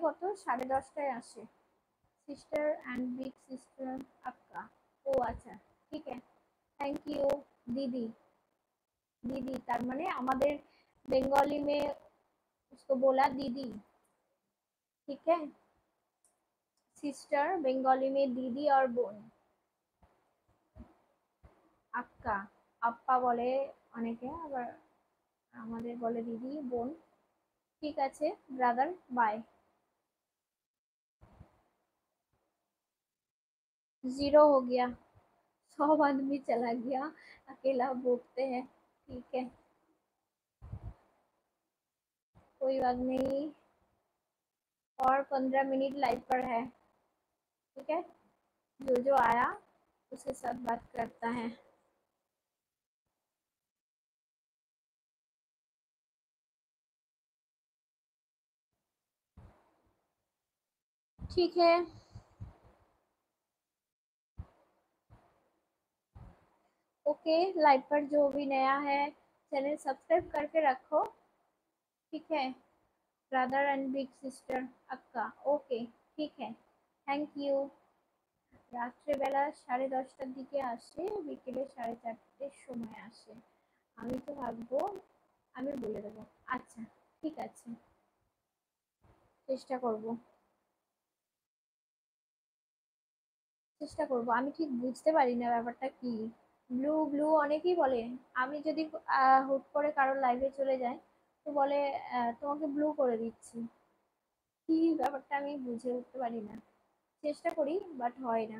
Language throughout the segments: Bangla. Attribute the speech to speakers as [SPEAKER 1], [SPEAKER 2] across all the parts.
[SPEAKER 1] কত 10:30টায় আসে। सिस्टर एंड बिग सिस्टर अक्का। ओ अच्छा ठीक है, थैंक यू दीदी। दीदी तार माने हमारे बंगाली में उसको बोला दीदी, ठीक है। सिस्टर बंगाली में दीदी और बोन। अक्का আপ্পা বলে অনেকে, আবার আমাদের বলে দিদি বোন। ঠিক আছে ব্রাদার, বাই। 0 हो गया, 100 आदमी चला गया, अकेला भोगते हैं। ठीक है, कोई बात नहीं, और 15 मिनट लाइव पर है, ठीक है। जो जो आया उसके साथ बात करता है। ठीक है, ओके। लाइव पर जो भी नया है चैनल सब्सक्राइब करके रखो, ठीक है। ब्रदर एंड बिग सिस्टर अक्का, ओके ठीक है, थैंक यू। রাত্রেবেলা 10:30টার দিকে আসে, বিকেলে 4:30টার সময় আসে। আমি তো ভাববো, আমি বলে দেবো। আচ্ছা ঠিক আছে, চেষ্টা করব, চেষ্টা করব। আমি ঠিক বুঝতে পারি না ব্যাপারটা কি। ব্লু ব্লু অনেকেই বলে। আমি যদি হুট করে কারোর লাইভে চলে যাই তো বলে তোমাকে ব্লু করে দিচ্ছি। কি ব্যাপারটা আমি বুঝে উঠতে পারি না। চেষ্টা করি বাট হয় না।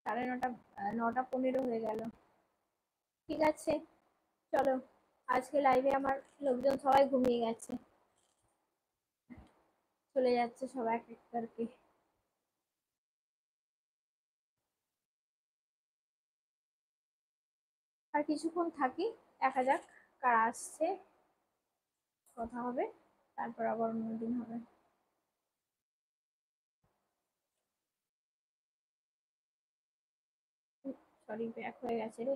[SPEAKER 1] 9:30, 9:15 হয়ে গেল। ঠিক আছে চলো, আজকে লাইভে আমার লোকজন সবাই ঘুমিয়ে গেছে, চলে যাচ্ছে সবাই এক এক করকে। আর কিছুক্ষণ থাকি, দেখা যাক কারা আসছে, কথা হবে, তারপর আবার অন্যদিন হবে। সরি ব্যাক হয়ে গেছে রে।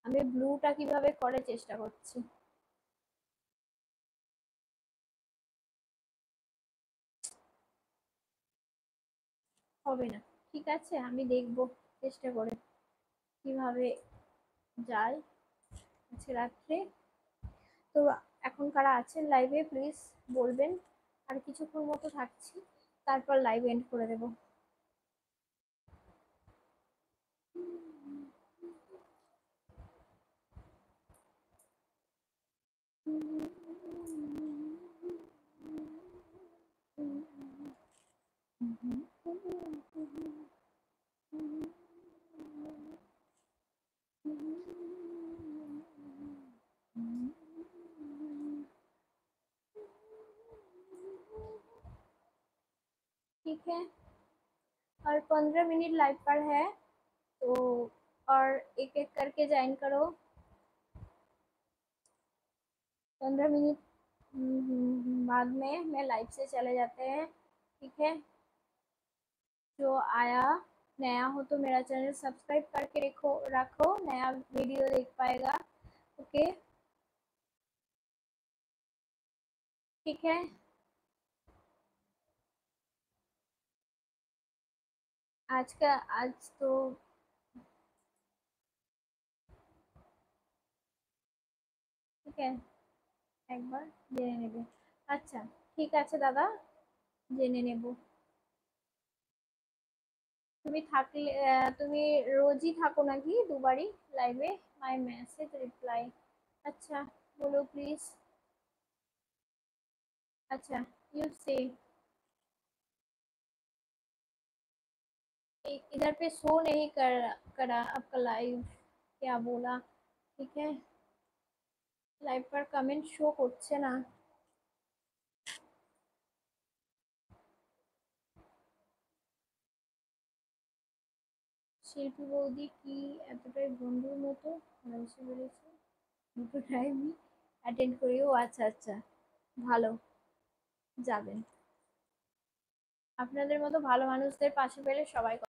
[SPEAKER 1] আমি ব্লুটা কিভাবে করে চেষ্টা করছি। হবে না, ঠিক আছে আমি দেখব চেষ্টা করে কিভাবে যায় আজকে রাত্রে। তো এখন কারা আছেন লাইভে প্লিজ বলবেন। আর কিছুক্ষণ মতো থাকছি, তারপর লাইভ এন্ড করে দেব। ठीक है, और 15 मिनट लाइव पर है, तो और एक एक करके ज्वाइन करो। 15 मिनट बाद में मैं लाइव से चले जाते हैं, ठीक है। जो आया नया हो तो मेरा चैनल सब्सक्राइब करके रखो, नया वीडियो देख पाएगा, ओके ठीक है। आज तो ঠিক আছে, একবার জেনে নেবে। আচ্ছা ঠিক আছে দাদা, জেনে নেব। তুমি থাকলে তুমি রোজই থাকো নাকি দুবারই লাইভে? মাই মেসেজ রিপ্লাই, अच्छा बोलो प्लीज। अच्छा यू से इधर पे शो नहीं करा आपका लाइव, क्या बोला, ठीक है। लाइव पर कमेंट शो করছে না। শিল্পী বৌদি কি এতটাই বন্ধুর মতো ভালোবেসে বলেছে? দুটো টাইমই অ্যাটেন্ড করি, ও আচ্ছা আচ্ছা, ভালো, যাবেন। আপনাদের মতো ভালো মানুষদের পাশে পেলে সবাই